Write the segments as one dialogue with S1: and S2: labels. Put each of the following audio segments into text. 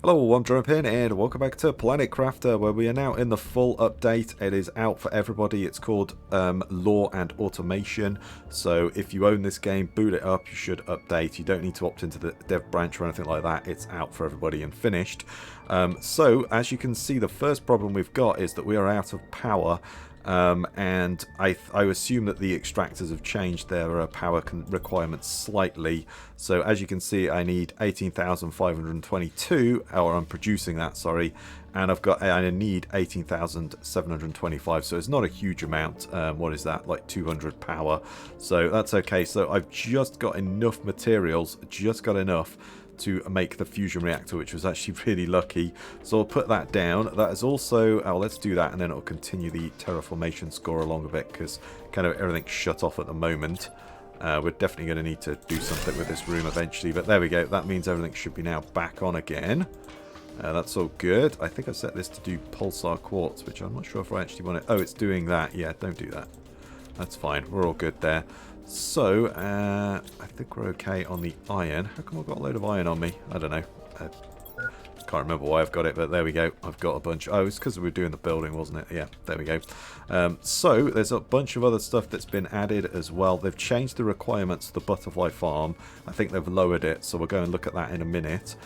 S1: Hello, I'm Jerome and welcome back to Planet Crafter, where we are now in the full update. It is out for everybody. It's called Law and Automation. So if you own this game, boot it up, you should update. You don't need to opt into the dev branch or anything like that. It's out for everybody and finished. So as you can see, the first problem we've got is that we are out of power. And I assume that the extractors have changed their power requirements slightly. So as you can see, I need 18,522, or I'm producing that, sorry, and I need 18,725. So it's not a huge amount. What is that? Like 200 power. So that's okay. So I've just got enough materials, just got enough to make the fusion reactor, which was actually really lucky. So I'll put that down. That is also, let's do that, and then it'll continue the terraformation score along a bit, because kind of everything's shut off at the moment. We're definitely going to need to do something with this room eventually, but there we go. That means everything should be now back on again. That's all good. I think I set this to do pulsar quartz, which I'm not sure if I actually want it. Oh, it's doing that. Yeah, don't do that. That's fine. We're all good there. So, I think we're okay on the iron. How come I've got a load of iron on me? I don't know. I can't remember why I've got it, but there we go. I've got a bunch. Oh, it's because we were doing the building, wasn't it? Yeah, there we go. So, there's a bunch of other stuff that's been added as well. They've changed the requirements of the butterfly farm. I think they've lowered it, so we'll go and look at that in a minute.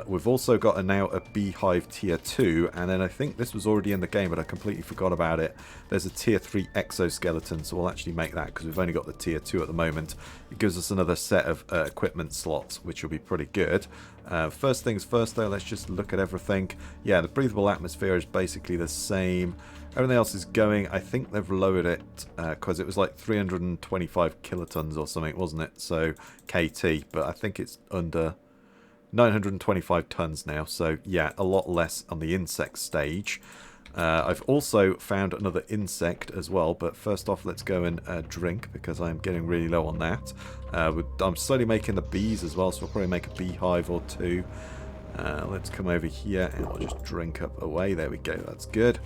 S1: We've also got now a Beehive tier 2, and then I think this was already in the game, but I completely forgot about it. There's a tier 3 exoskeleton, so we'll actually make that because we've only got the tier 2 at the moment. It gives us another set of equipment slots, which will be pretty good. First things first, though, let's just look at everything. Yeah, the breathable atmosphere is basically the same. Everything else is going. I think they've lowered it because it was like 325 kilotons or something, wasn't it? So KT, but I think it's under 925 tons now, so yeah, a lot less on the insect stage. I've also found another insect as well, but first off, let's go and drink, because I'm getting really low on that. I'm slowly making the bees as well, so we'll probably make a beehive or two. Let's come over here and we'll just drink up away. There we go, that's good.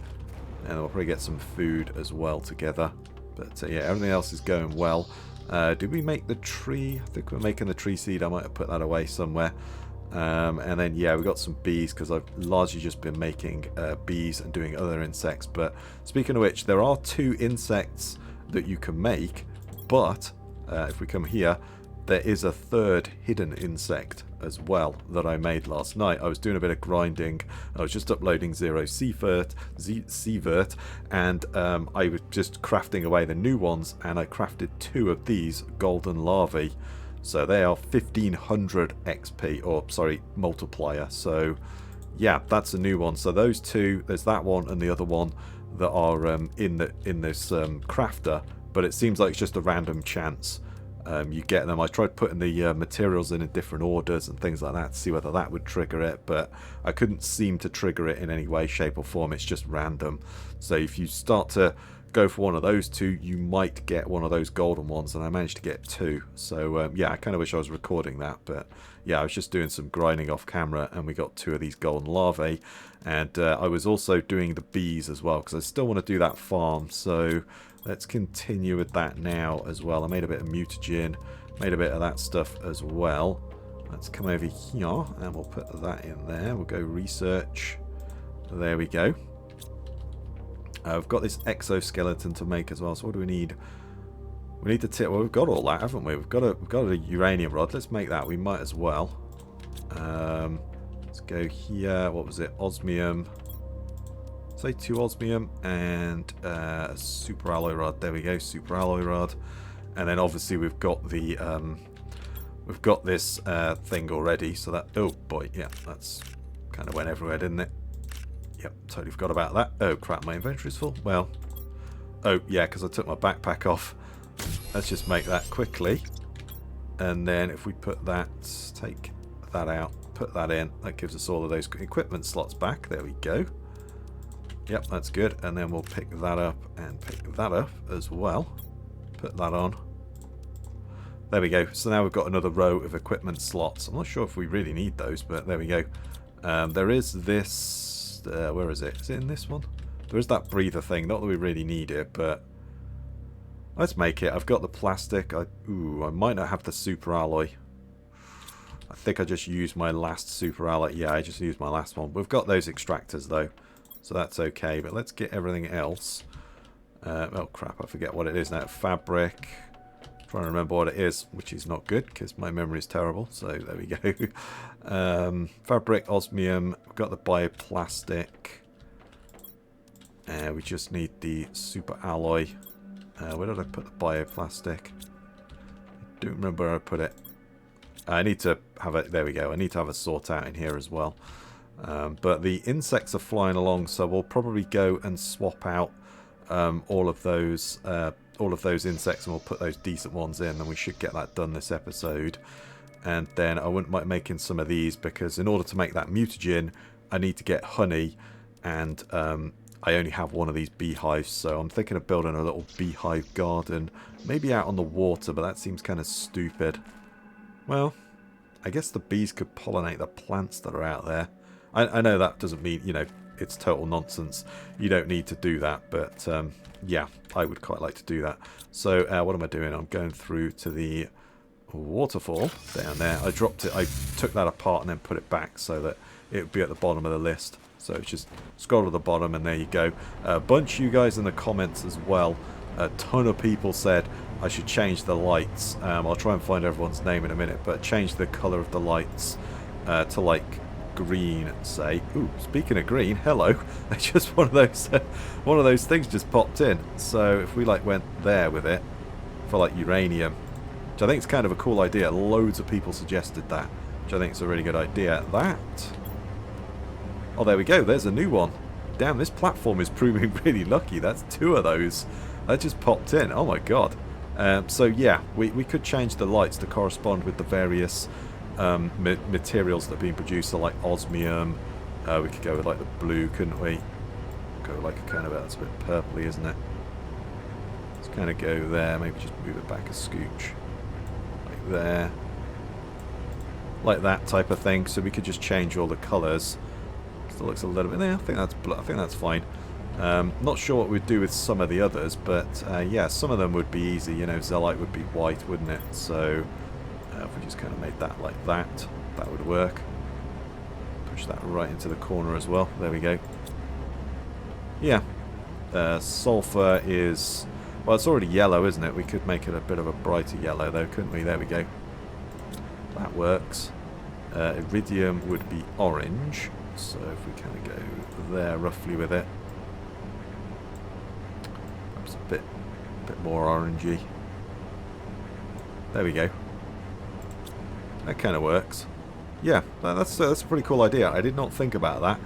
S1: And we'll probably get some food as well together. But yeah, everything else is going well. Did we make the tree? I think we're making the tree seed. I might have put that away somewhere. And then yeah, we got some bees, because I've largely just been making bees and doing other insects. But speaking of which, there are 2 insects that you can make, but if we come here, there is a 3rd hidden insect as well that I made last night. I was doing a bit of grinding. I was just uploading 0Cvert, and I was just crafting away the new ones, and I crafted 2 of these golden larvae. So they are 1500 XP, or sorry, multiplier. So yeah, that's a new one. So those 2, there's that one and the other one that are in this crafter, but it seems like it's just a random chance you get them. I tried putting the materials in different orders and things like that to see whether that would trigger it, but I couldn't seem to trigger it in any way, shape or form. It's just random. So if you start to go for one of those 2, you might get one of those golden ones, and I managed to get 2. So yeah, I kind of wish I was recording that, but yeah, I was just doing some grinding off camera, and we got 2 of these golden larvae. And I was also doing the bees as well, because I still want to do that farm. So let's continue with that now as well. I made a bit of mutagen, made a bit of that stuff as well. Let's come over here and we'll put that in there. We'll go research. There we go. We've got this exoskeleton to make as well. So what do we need? We need to well, we've got all that, haven't we? We've got a uranium rod. Let's make that. We might as well. Let's go here. What was it? Osmium. Say 2 osmium and a super alloy rod. There we go, super alloy rod. And then obviously we've got the this thing already. So that, oh boy, yeah, that's kind of went everywhere, didn't it? Yep, totally forgot about that. Oh crap, my inventory's full. Well, oh yeah, because I took my backpack off. Let's just make that quickly. And then if we put that, take that out, put that in, that gives us all of those equipment slots back. There we go. Yep, that's good. And then we'll pick that up and pick that up as well. Put that on. There we go. So now we've got another row of equipment slots. I'm not sure if we really need those, but there we go. There is this... where is it? Is it in this one? There is that breather thing. Not that we really need it, but let's make it. I've got the plastic. I might not have the super alloy. I think I just used my last super alloy. Yeah, I just used my last one. We've got those extractors though, so that's okay. But let's get everything else. Oh crap, I forget what it is now. Fabric. Trying to remember what it is, which is not good because my memory is terrible. So there we go. Fabric, osmium. We've got the bioplastic. We just need the super alloy. Where did I put the bioplastic? I don't remember where I put it. I need to have it. There we go. I need to have a sort out in here as well. But the insects are flying along, so we'll probably go and swap out all of those insects, and we'll put those decent ones in, and we should get that done this episode. And then I wouldn't mind making some of these, because in order to make that mutagen, I need to get honey, and I only have one of these beehives, so I'm thinking of building a little beehive garden, maybe out on the water, but that seems kind of stupid. Well, I guess the bees could pollinate the plants that are out there. I know that doesn't mean, you know, it's total nonsense. You don't need to do that, but yeah, I would quite like to do that. So what am I doing? I'm going through to the waterfall down there. I dropped it. I took that apart and then put it back so that it would be at the bottom of the list. So it's just scroll to the bottom and there you go. A bunch of you guys in the comments as well. A ton of people said I should change the lights. I'll try and find everyone's name in a minute, but change the colour of the lights to like green, say. Ooh, speaking of green, hello. Just one of those things just popped in. So if we like went there with it for like uranium, which I think is kind of a cool idea. Loads of people suggested that, which I think is a really good idea. That. Oh, there we go. There's a new one. Damn, this platform is proving really lucky. That's two of those. That just popped in. Oh my god. So yeah, we could change the lights to correspond with the various materials that are being produced. So like osmium. We could go with like the blue, couldn't we? Go like a kind of, that's a bit purpley, isn't it? Let's kind of go there. Maybe just move it back a scooch. Like there. Like that type of thing. So we could just change all the colours. Still looks a little bit there. I think that's fine. Not sure what we'd do with some of the others, but yeah, some of them would be easy. You know, Zelite would be white, wouldn't it? So if we just kind of made that like that, that would work. Push that right into the corner as well. There we go. Yeah. Sulfur is, well, it's already yellow, isn't it? We could make it a bit of a brighter yellow though, couldn't we? There we go. That works. Iridium would be orange. So if we kind of go there roughly with it. Perhaps a bit more orangey. There we go. That kind of works. Yeah, that's a pretty cool idea. I did not think about that.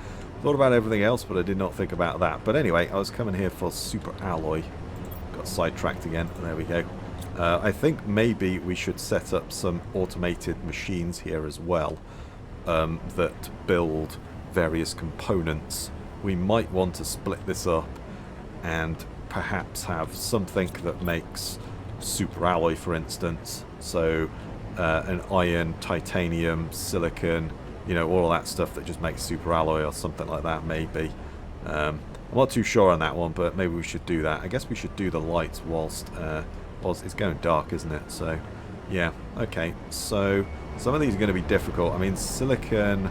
S1: Thought about everything else, but I did not think about that. But anyway, I was coming here for super alloy. Got sidetracked again. There we go. I think maybe we should set up some automated machines here as well that build various components. We might want to split this up and perhaps have something that makes super alloy, for instance. So an iron, titanium, silicon, you know, all of that stuff that just makes super alloy or something like that, maybe. I'm not too sure on that one, but maybe we should do that. I guess we should do the lights whilst it's going dark, isn't it? So yeah, okay. So some of these are going to be difficult. I mean, silicon,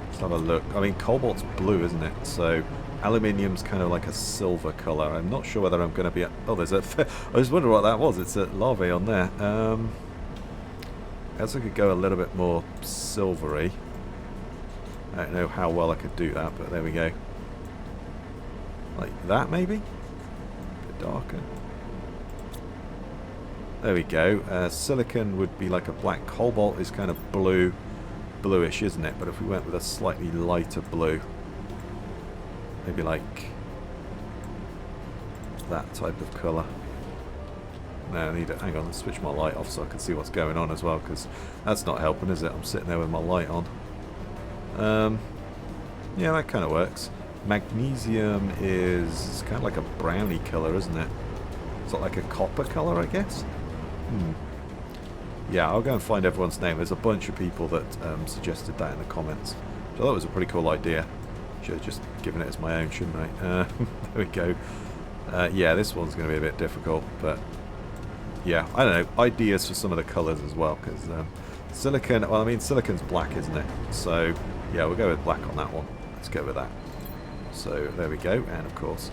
S1: let's have a look. I mean, cobalt's blue, isn't it? So aluminium's kind of like a silver colour. I'm not sure whether I'm going to be... Oh, there's a... I just wonder what that was. It's a larvae on there. I guess I could go a little bit more silvery. I don't know how well I could do that, but there we go. Like that, maybe? A bit darker. There we go. Silicon would be like a black. Cobalt is kind of blue. Bluish, isn't it? But if we went with a slightly lighter blue, maybe like that type of colour. No, I need it. Hang on, let's switch my light off so I can see what's going on as well, because that's not helping, is it? I'm sitting there with my light on. Yeah, that kind of works. Magnesium is kind of like a browny colour, isn't it? It's not like a copper colour, I guess. Yeah, I'll go and find everyone's name. There's a bunch of people that suggested that in the comments. So that was a pretty cool idea. Should have just given it as my own, shouldn't I? There we go. Yeah, this one's going to be a bit difficult, but yeah, I don't know. Ideas for some of the colours as well, because Silicon, well, I mean, silicon's black, isn't it? So, yeah, we'll go with black on that one. Let's go with that. So, there we go, and of course.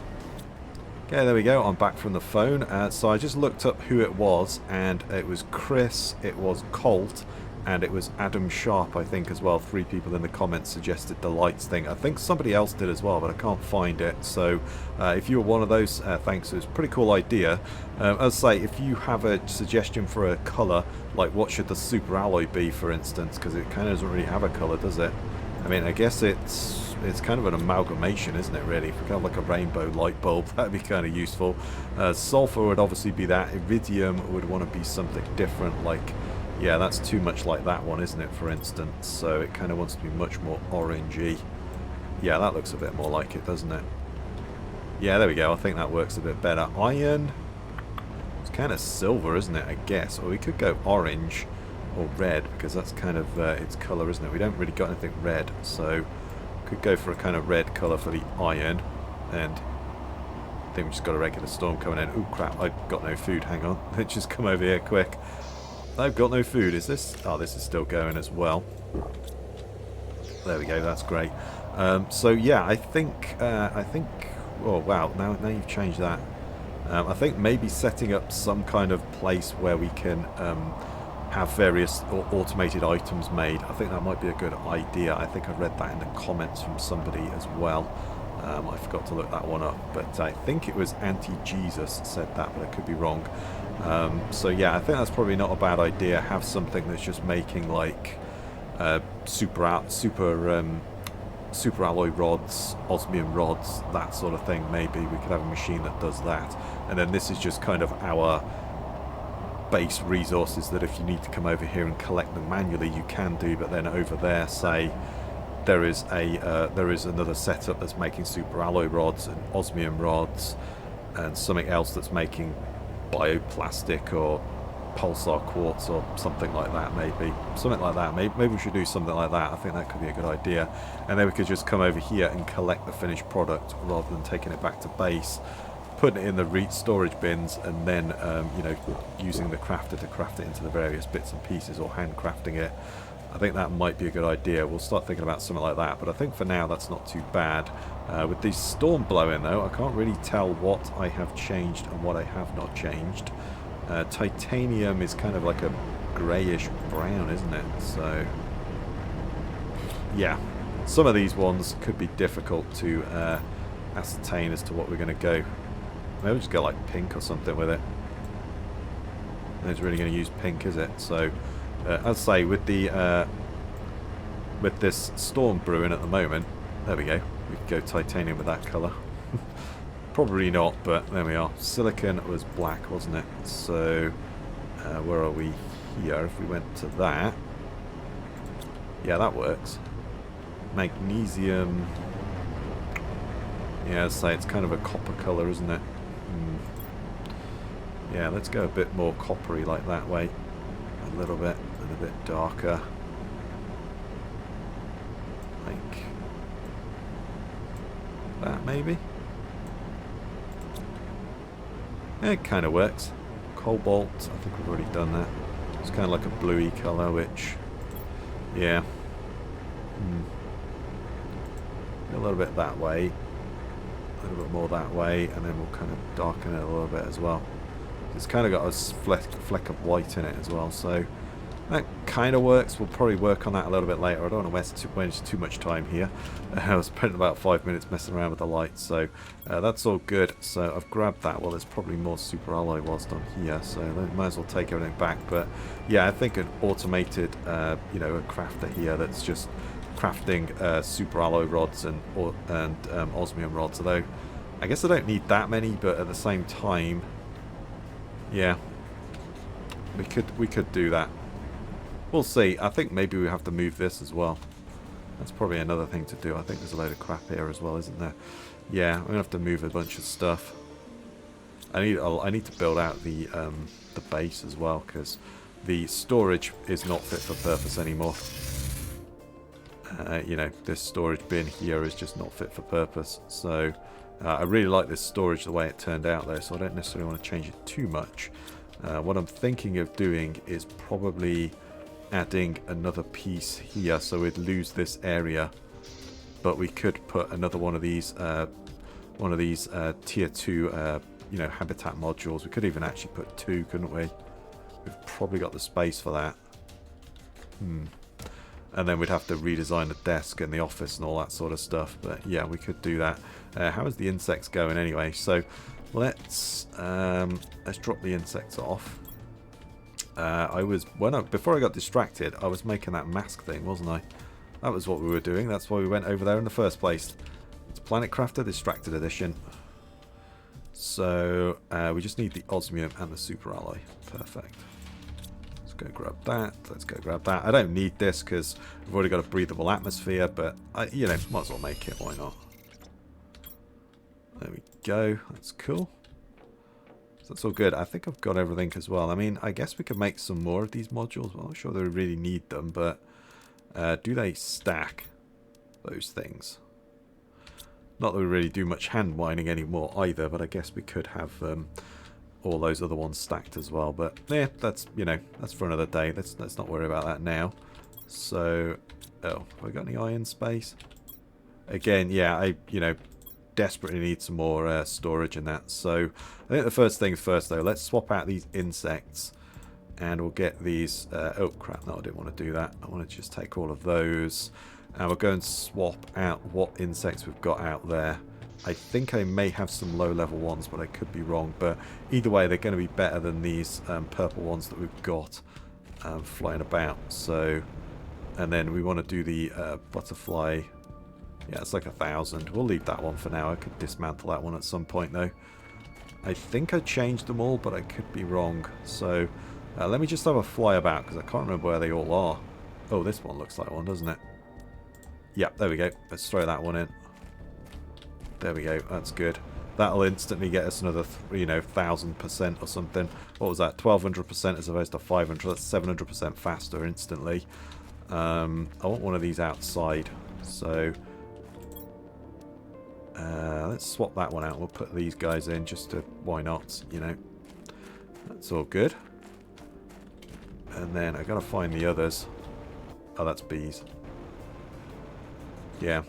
S1: Okay, there we go. I'm back from the phone. So I just looked up who it was, and it was Chris, it was Colt, and it was Adam Sharp, I think, as well. 3 people in the comments suggested the lights thing. I think somebody else did as well, but I can't find it. So if you were one of those, thanks. It was a pretty cool idea. As I say, if you have a suggestion for a colour, like what should the super alloy be, for instance, because it kind of doesn't really have a colour, does it? I mean, I guess it's kind of an amalgamation, isn't it, really? If we have like a rainbow light bulb, that'd be kind of useful. Sulfur would obviously be that. Iridium would want to be something different, like, yeah, that's too much like that one, isn't it, for instance? So it kind of wants to be much more orangey. Yeah, that looks a bit more like it, doesn't it? Yeah, there we go. I think that works a bit better. Iron, it's kind of silver, isn't it, I guess? Or we could go orange or red, because that's kind of its colour, isn't it? We don't really got anything red, so could go for a kind of red colour for the iron. And I think we just got a regular storm coming in. Oh crap, I've got no food. Hang on. Let's just come over here quick. I've got no food. Is this? Oh, this is still going as well. There we go. That's great. So yeah, I think. Oh wow! Now you've changed that. I think maybe setting up some kind of place where we can have various automated items made. I think that might be a good idea. I think I read that in the comments from somebody as well. I forgot to look that one up, but I think it was Anti-Jesus said that, but I could be wrong. So yeah, I think that's probably not a bad idea. Have something that's just making like super alloy rods, osmium rods, that sort of thing. Maybe we could have a machine that does that, and then this is just kind of our base resources that if you need to come over here and collect them manually, you can do. But then over there, say there is another setup that's making super alloy rods and osmium rods, and something else that's making bioplastic or pulsar quartz or something like that. Maybe something like that. Maybe we should do something like that. I think that could be a good idea. And then we could just come over here and collect the finished product rather than taking it back to base, putting it in the storage bins, and then you know, using the crafter to craft it into the various bits and pieces, or handcrafting it. I think that might be a good idea. We'll start thinking about something like that, but I think for now that's not too bad. With the storm blowing though, I can't really tell what I have changed and what I have not changed. Titanium is kind of like a greyish brown, isn't it? So yeah, some of these ones could be difficult to ascertain as to what we're going to go. Maybe we'll just go like pink or something with it. And it's really going to use pink, is it? So as I say, with the with this storm brewing at the moment, there we go. We could go titanium with that colour. Probably not, but there we are. Silicon was black, wasn't it? So where are we here? If we went to that, yeah, that works. Magnesium, yeah, say it's kind of a copper colour, isn't it? Yeah, let's go a bit more coppery like that way. A little bit, and a bit darker. Like that, maybe? Yeah, it kind of works. Cobalt, I think we've already done that. It's kind of like a bluey colour, which, yeah. A little bit that way. A little bit more that way, and then we'll kind of darken it a little bit as well. It's kind of got a fleck of white in it as well, so that kind of works. We'll probably work on that a little bit later. I don't want to waste too much time here. I was spending about 5 minutes messing around with the lights, so that's all good. So I've grabbed that. Well, there's probably more super alloy whilst I'm here, so I might as well take everything back. But yeah, I think an automated, you know, a crafter here that's just crafting super alloy rods and osmium rods. Although I guess I don't need that many, but at the same time, yeah, we could do that. We'll see. I think maybe we have to move this as well. That's probably another thing to do. I think there's a load of crap here as well, isn't there? Yeah, I'm gonna have to move a bunch of stuff. I need to build out the base as well, because the storage is not fit for purpose anymore. You know, this storage bin here is just not fit for purpose. So I really like this storage the way it turned out though, so I don't necessarily want to change it too much. What I'm thinking of doing is probably adding another piece here, so we'd lose this area. But we could put another one of these tier 2 you know, habitat modules. We could even actually put 2, couldn't we? We've probably got the space for that. And then we'd have to redesign the desk and the office and all that sort of stuff. But yeah, we could do that. How is the insects going anyway? So let's drop the insects off. Before I got distracted, I was making that mask thing, wasn't I? That was what we were doing. That's why we went over there in the first place. It's Planet Crafter Distracted Edition. So we just need the osmium and the super alloy. Perfect. Let's go grab that. Let's go grab that. I don't need this because we've already got a breathable atmosphere, but you know, might as well make it. Why not? There we go. That's cool. So that's all good. I think I've got everything as well. I mean, I guess we could make some more of these modules. I'm not sure they really need them, but do they stack those things? Not that we really do much hand mining anymore either, but I guess we could have all those other ones stacked as well. But yeah, that's, you know, that's for another day. Let's not worry about that now. So, oh, have I got any iron space? Again, yeah, I, you know, desperately need some more storage in that. So I think the first things first though, let's swap out these insects and we'll get these oh crap, no, I didn't want to do that. I want to just take all of those and we'll go and swap out what insects we've got out there. I think I may have some low level ones, but I could be wrong. But either way, they're going to be better than these purple ones that we've got flying about. So, and then we want to do the butterfly. Yeah, it's like 1,000. We'll leave that one for now. I could dismantle that one at some point, though. I think I changed them all, but I could be wrong. So, let me just have a fly about, because I can't remember where they all are. Oh, this one looks like one, doesn't it? Yeah, there we go. Let's throw that one in. There we go. That's good. That'll instantly get us another, you know, 1,000% or something. What was that? 1,200% as opposed to 500. That's 700% faster instantly. I want one of these outside. So... let's swap that one out. We'll put these guys in just to, why not, you know. That's all good. And then I gotta find the others. Oh, that's bees. Yeah.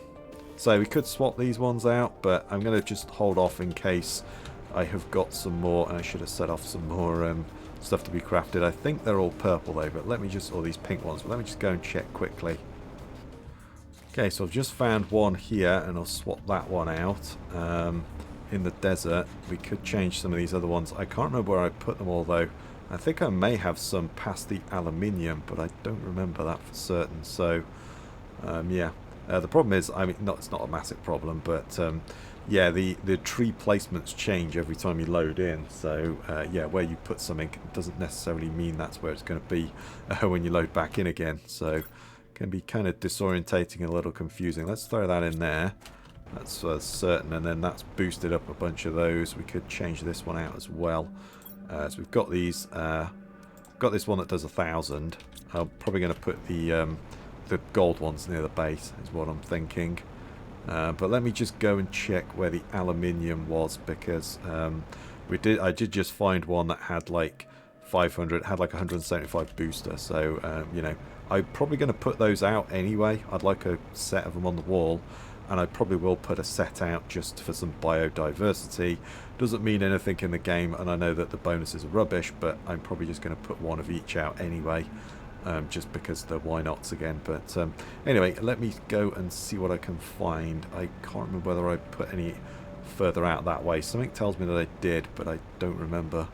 S1: So we could swap these ones out, but I'm gonna just hold off in case I have got some more. And I should have set off some more stuff to be crafted. I think they're all purple though, but let me just, or these pink ones, but let me just go and check quickly. Okay, so I've just found one here, and I'll swap that one out. In the desert, we could change some of these other ones. I can't remember where I put them all, though. I think I may have some past the aluminium, but I don't remember that for certain. So, yeah. The problem is, I mean, it's not a massive problem, but yeah, the tree placements change every time you load in. So, yeah, where you put something doesn't necessarily mean that's where it's going to be when you load back in again. So... can be kind of disorientating and a little confusing. Let's throw that in there. That's certain, and then that's boosted up a bunch of those. We could change this one out as well. So we've got these. Got this one that does 1,000. I'm probably going to put the gold ones near the base, is what I'm thinking. But let me just go and check where the aluminium was, because I did just find one that had like 500, had like 175 booster. So you know. I'm probably going to put those out anyway. I'd like a set of them on the wall, and I probably will put a set out just for some biodiversity. Doesn't mean anything in the game, and I know that the bonuses are rubbish, but I'm probably just going to put one of each out anyway, just because the why nots again. But anyway, let me go and see what I can find. I can't remember whether I put any further out that way. Something tells me that I did, but I don't remember.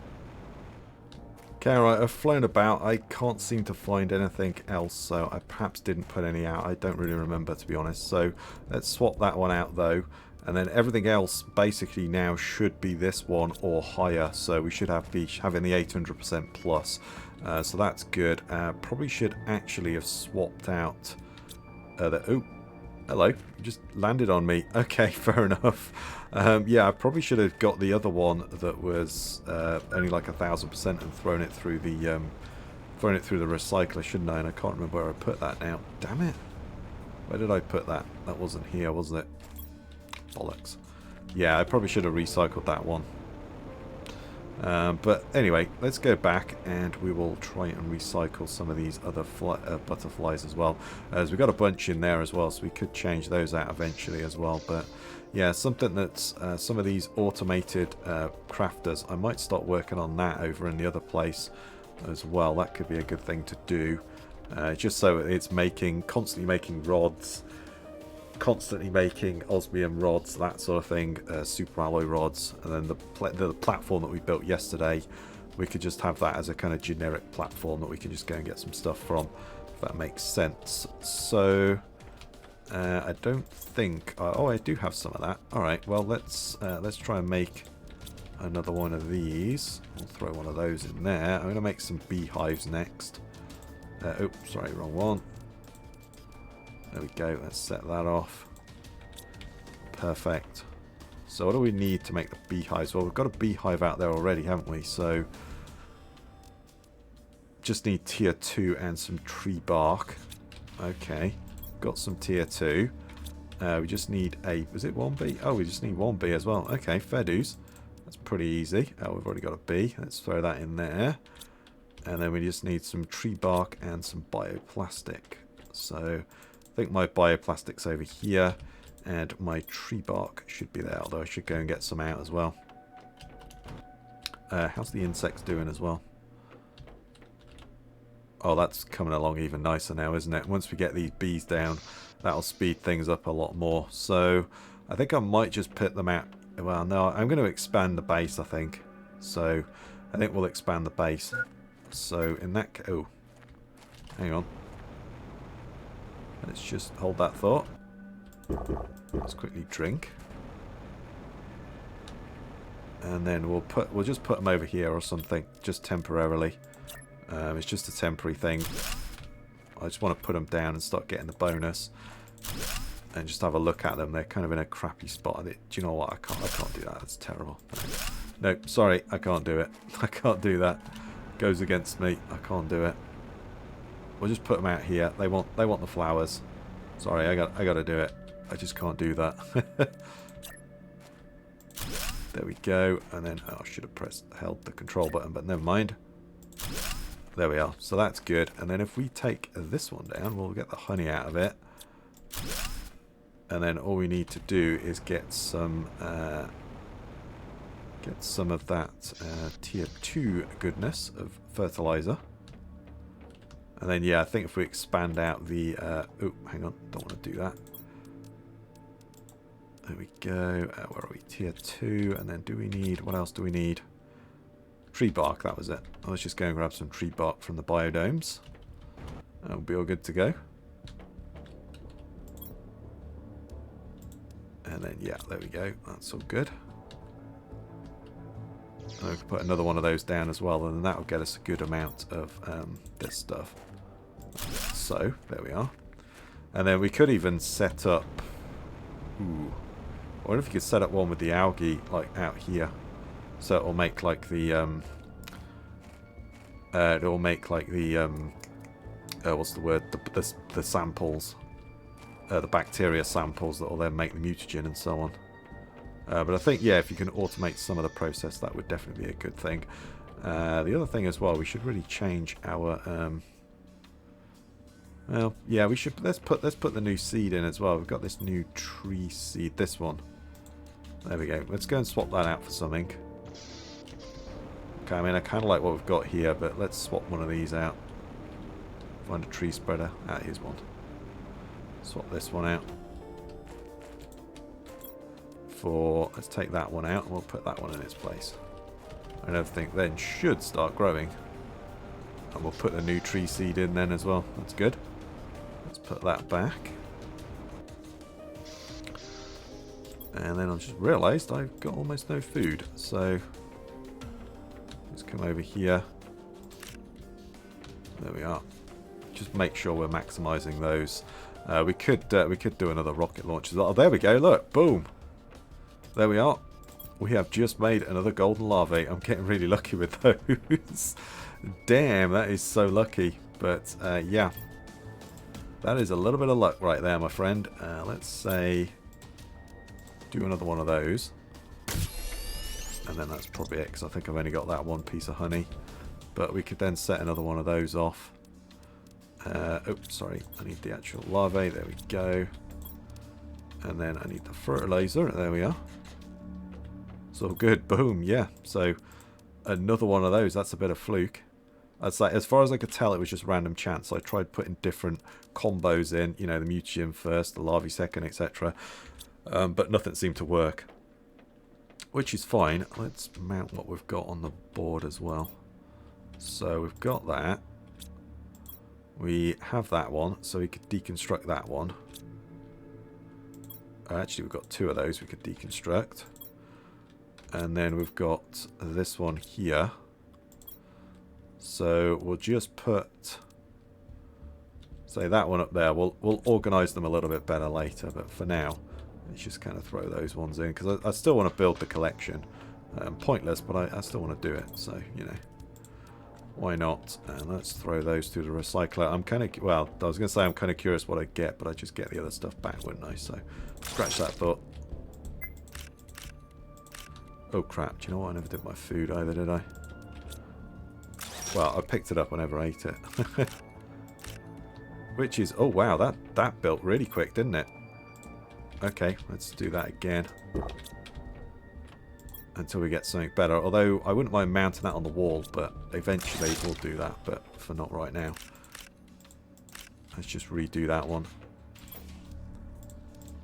S1: Okay, alright, I've flown about. I can't seem to find anything else, so I perhaps didn't put any out. I don't really remember, to be honest. So let's swap that one out, though. And then everything else basically now should be this one or higher. So we should be having the 800% plus. So that's good. Probably should actually have swapped out oh, hello. You just landed on me. Okay, fair enough. Yeah, I probably should have got the other one that was only like 1,000% and thrown it through the recycler, shouldn't I? And I can't remember where I put that now. Damn it! Where did I put that? That wasn't here, wasn't it? Bollocks. Yeah, I probably should have recycled that one. But anyway, let's go back and we will try and recycle some of these other butterflies as well. As we've got a bunch in there as well, so we could change those out eventually as well. But yeah, something that's some of these automated crafters, I might start working on that over in the other place as well. That could be a good thing to do. Just so it's constantly making rods, constantly making osmium rods, that sort of thing, super alloy rods, and then the platform that we built yesterday, we could just have that as a kind of generic platform that we can just go and get some stuff from, if that makes sense. So I don't think oh, I do have some of that. All right, well, let's try and make another one of these. We'll throw one of those in there. I'm going to make some beehives next. Oh, sorry, wrong one. There we go. Let's set that off. Perfect. So what do we need to make the beehives? Well, we've got a beehive out there already, haven't we? So just need tier 2 and some tree bark. Okay. Got some tier 2. We just need a... Was it 1 bee? Oh, we just need 1 bee as well. Okay, fair dues. That's pretty easy. Oh, we've already got a bee. Let's throw that in there. And then we just need some tree bark and some bioplastic. So I think my bioplastic's over here. And my tree bark should be there. Although I should go and get some out as well. How's the insects doing as well? Oh, that's coming along even nicer now, isn't it? Once we get these bees down, that'll speed things up a lot more. So I think I might just put them out. Well, no, I'm going to expand the base, I think. So I think we'll expand the base. So in that... Oh, hang on. Let's just hold that thought. Let's quickly drink. And then we'll just put them over here or something, just temporarily. It's just a temporary thing. I just want to put them down and start getting the bonus. And just have a look at them. They're kind of in a crappy spot. Do you know what? I can't do that. That's terrible. No, sorry. I can't do it. I can't do that. Goes against me. I can't do it. We'll just put them out here. They want the flowers. Sorry, I got to do it. I just can't do that. There we go. And then I should have held the control button, but never mind. There we are. So that's good. And then if we take this one down, we'll get the honey out of it. And then all we need to do is get some of that tier 2 goodness of fertilizer. And then, yeah, I think if we expand out the... oh, hang on. Don't want to do that. There we go. Where are we? Tier 2. And then do we need... What else do we need? Tree bark, that was it. Let's just go and grab some tree bark from the biodomes. That'll be all good to go. And then, yeah, there we go. That's all good. And we can put another one of those down as well, and then that will get us a good amount of this stuff. So, there we are. And then we could even set up... Ooh. I wonder if you could set up one with the algae, like, out here. So it'll make like the what's the word? The samples, the bacteria samples that will then make the mutagen and so on. But I think, yeah, if you can automate some of the process, that would definitely be a good thing. The other thing as well, we should really change our. Well, yeah, we should. Let's put the new seed in as well. We've got this new tree seed. This one. There we go. Let's go and swap that out for something. Okay, I mean, I kind of like what we've got here, but let's swap one of these out. Find a tree spreader. Ah, here's one. Swap this one out. Let's take that one out, and we'll put that one in its place. And everything then should start growing. And we'll put the new tree seed in then as well. That's good. Let's put that back. And then I just realised I've got almost no food, so... Let's come over here. There we are. Just make sure we're maximising those. We could do another rocket launch. Oh, there we go. Look, boom. There we are. We have just made another golden larvae. I'm getting really lucky with those. Damn, that is so lucky. But yeah, that is a little bit of luck right there, my friend. Let's say do another one of those. And then that's probably it, because I think I've only got that one piece of honey. But we could then set another one of those off. Oh, sorry, I need the actual larvae. There we go. And then I need the fertilizer. There we are. It's all good. Boom, yeah. So another one of those. That's a bit of fluke. That's like, as far as I could tell, it was just random chance. So I tried putting different combos in. You know, the mutagen first, the larvae second, etc. But nothing seemed to work. Which is fine. Let's mount what we've got on the board as well. So we've got that. We have that one, so we could deconstruct that one. Actually, we've got two of those we could deconstruct. And then we've got this one here. So we'll just put, say, that one up there. We'll organise them a little bit better later, but for now, let's just kind of throw those ones in, because I still want to build the collection. Pointless, but I still want to do it, so, you know. Why not? And let's throw those through the recycler. I'm kind of, well, I was going to say I'm kind of curious what I get, but I just get the other stuff back, wouldn't I? So, scratch that thought. Oh crap, do you know what? I never did my food either, did I? Well, I picked it up whenever I ate it. Which is, oh wow, that built really quick, didn't it? Okay, let's do that again. Until we get something better. Although, I wouldn't mind mounting that on the wall, but eventually we'll do that, but for not right now. Let's just redo that one.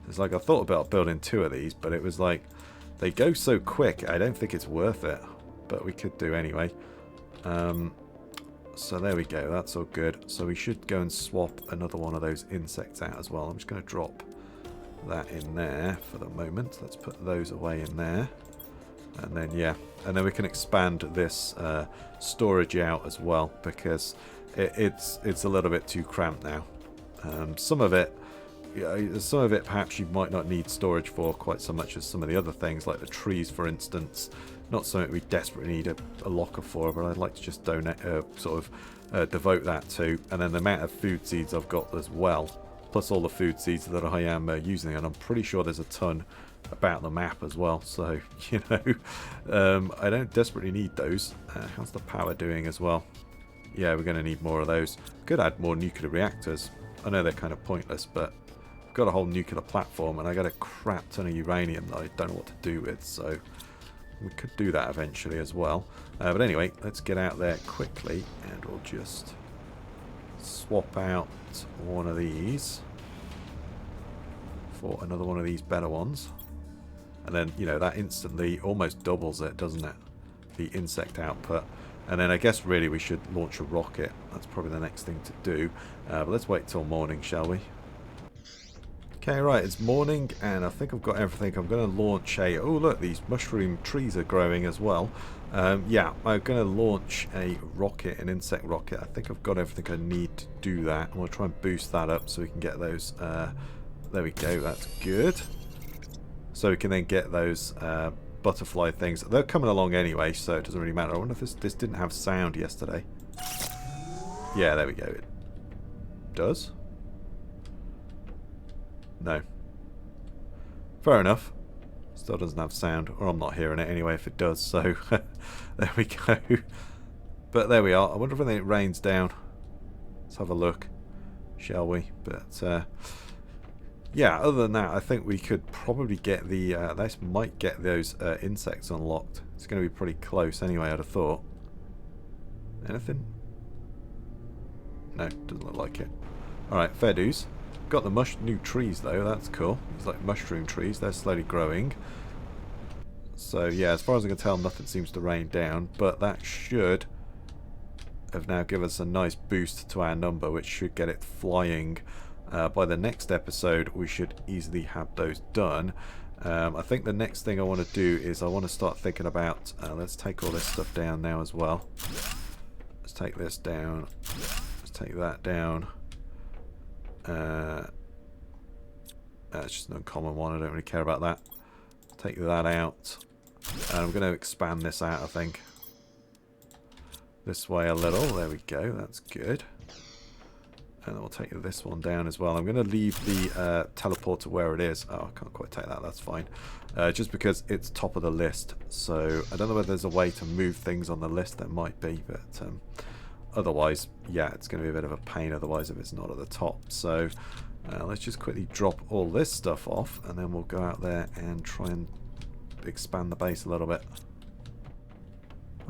S1: It's like I thought about building two of these, but it was like, they go so quick, I don't think it's worth it. But we could do anyway. So there we go, that's all good. So we should go and swap another one of those insects out as well. I'm just going to drop that in there for the moment. Let's put those away in there. And then, yeah, and then we can expand this storage out as well, because it's a little bit too cramped now. Some of it perhaps you might not need storage for quite so much as some of the other things, like the trees, for instance. Not something we desperately need a locker for, but I'd like to just donate, devote that to. And then the amount of food seeds I've got as well, plus all the food seeds that I am using, and I'm pretty sure there's a ton about the map as well, so you know, I don't desperately need those. How's the power doing as well? Yeah, we're going to need more of those. Could add more nuclear reactors. I know they're kind of pointless, but I've got a whole nuclear platform and I got a crap ton of uranium that I don't know what to do with, so we could do that eventually as well. But anyway, let's get out there quickly and we'll just swap out one of these for another one of these better ones. And then, you know, that instantly almost doubles it, doesn't it? The insect output. And then I guess really we should launch a rocket. That's probably the next thing to do. But let's wait till morning, shall we? Okay, right, it's morning and I think I've got everything. I'm going to launch a... Oh, look, these mushroom trees are growing as well. Yeah, I'm going to launch a rocket, an insect rocket. I think I've got everything I need to do that. I'm going to try and boost that up so we can get those... there we go, that's good. So we can then get those butterfly things. They're coming along anyway, so it doesn't really matter. I wonder if this didn't have sound yesterday. Yeah, there we go. It does? No. Fair enough. Still doesn't have sound, or I'm not hearing it anyway if it does, so there we go. But there we are. I wonder if it rains down. Let's have a look, shall we? But yeah, other than that, I think we could probably get the... this might get those insects unlocked. It's going to be pretty close anyway, I'd have thought. Anything? No, doesn't look like it. Alright, fair dues. Got the new trees though, that's cool. It's like mushroom trees, they're slowly growing. So yeah, as far as I can tell, nothing seems to rain down, but that should have now given us a nice boost to our number, which should get it flying. By the next episode, we should easily have those done. I think the next thing I want to do is I want to start thinking about... let's take all this stuff down now as well. Let's take this down. Let's take that down. That's just an uncommon one. I don't really care about that. Take that out. And I'm going to expand this out, I think. This way a little. There we go. That's good. And then we'll take this one down as well. I'm going to leave the teleporter where it is. Oh, I can't quite take that. That's fine. Just because it's top of the list. So I don't know whether there's a way to move things on the list. There might be, but otherwise, yeah, it's going to be a bit of a pain otherwise if it's not at the top. So let's just quickly drop all this stuff off, and then we'll go out there and try and expand the base a little bit.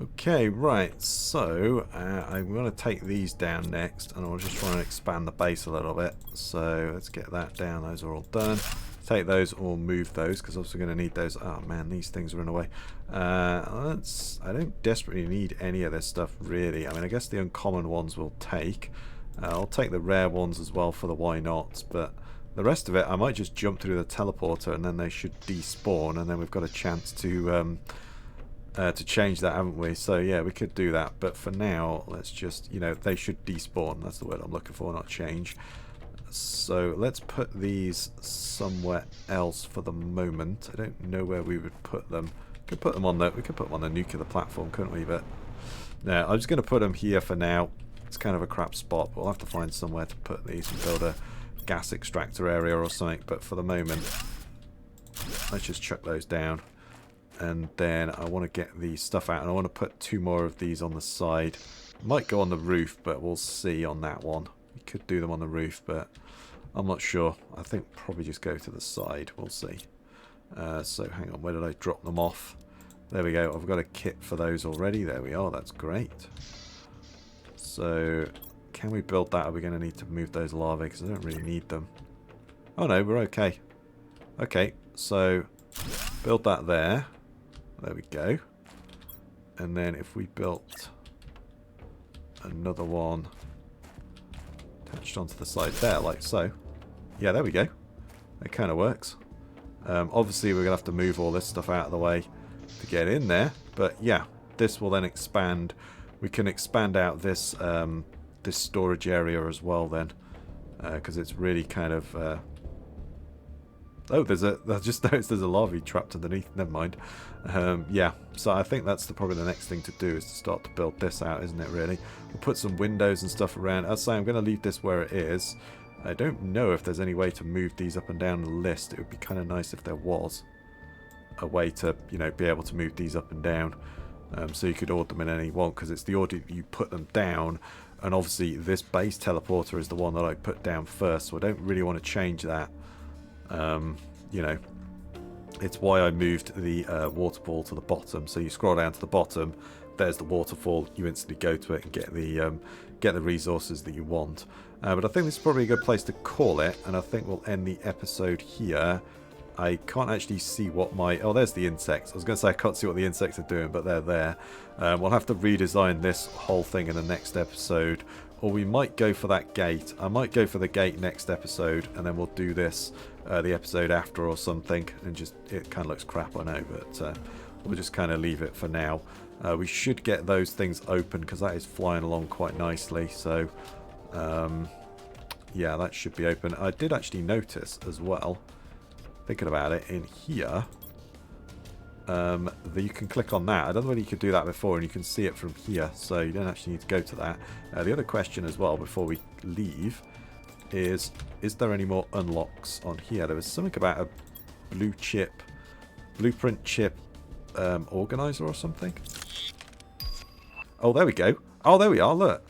S1: Okay, right, so I'm going to take these down next, and I'll just try and expand the base a little bit. So let's get that down. Those are all done. Take those or move those, because obviously we're going to need those. Oh man, these things are in the way. I don't desperately need any of this stuff really. I mean, I guess the uncommon ones will take. I'll take the rare ones as well for the why nots, but the rest of it I might just jump through the teleporter and then they should despawn, and then we've got a chance to change that, haven't we? So yeah, we could do that, but for now let's just, you know, they should despawn. That's the word I'm looking for, not change. So let's put these somewhere else for the moment. I don't know where we would put them. We could put them on the nuclear platform, couldn't we? But no, I'm just going to put them here for now. It's kind of a crap spot, but we'll have to find somewhere to put these and build a gas extractor area or something. But for the moment, let's just chuck those down. And then I want to get the stuff out, and I want to put 2 more of these on the side. Might go on the roof, but we'll see on that one. We could do them on the roof, but I'm not sure. I think probably just go to the side. We'll see. So hang on, where did I drop them off? There we go. I've got a kit for those already. There we are. That's great. So can we build that? Are we going to need to move those larvae? Because I don't really need them. Oh no, we're okay. Okay, so build that there. There we go. And then if we built another one attached onto the side there, like so. Yeah, there we go. That kind of works. Obviously, we're going to have to move all this stuff out of the way to get in there. But yeah, this will then expand. We can expand out this this storage area as well then. Because it's really kind of... Oh, I just noticed there's a larvae trapped underneath. Never mind. Yeah, so I think that's probably the next thing to do is to start to build this out, isn't it, really? We'll put some windows and stuff around. I'd say I'm going to leave this where it is. I don't know if there's any way to move these up and down the list. It would be kind of nice if there was a way to, you know, be able to move these up and down. So you could order them in any one, because it's the order you put them down. And obviously this base teleporter is the one that I put down first, so I don't really want to change that. You know, it's why I moved the waterfall to the bottom. So you scroll down to the bottom, there's the waterfall, you instantly go to it and get the resources that you want. But I think this is probably a good place to call it, and I think we'll end the episode here. I can't actually see what my... Oh, there's the insects. I was going to say I can't see what the insects are doing, but they're there. We'll have to redesign this whole thing in the next episode, or we might go for that gate. I might go for the gate next episode, and then we'll do this the episode after or something. And just, it kind of looks crap, I know, but we'll just kind of leave it for now. We should get those things open, because that is flying along quite nicely. So, yeah, that should be open. I did actually notice as well, thinking about it, in here, that you can click on that. I don't know whether you could do that before, and you can see it from here, so you don't actually need to go to that. The other question as well, before we leave, is there any more unlocks on here? There was something about a blueprint chip organizer or something. Oh, there we go. Oh, there we are, look.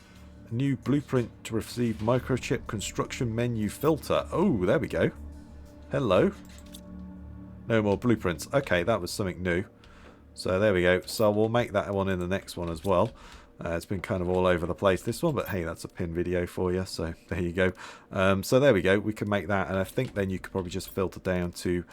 S1: A new blueprint to receive microchip construction menu filter. Oh, there we go. Hello. No more blueprints. Okay, that was something new. So there we go. So we'll make that one in the next one as well. It's been kind of all over the place, this one, but hey, that's a pin video for you, so there you go. So there we go. We can make that, and I think then you could probably just filter down to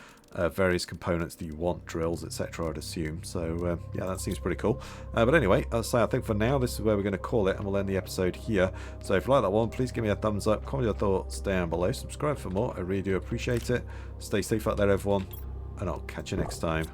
S1: various components that you want, drills, etc., I'd assume. So yeah, that seems pretty cool. But anyway, I'll say I think for now this is where we're going to call it, and we'll end the episode here. So if you like that one, please give me a thumbs up, comment your thoughts down below, subscribe for more. I really do appreciate it. Stay safe out there, everyone, and I'll catch you next time.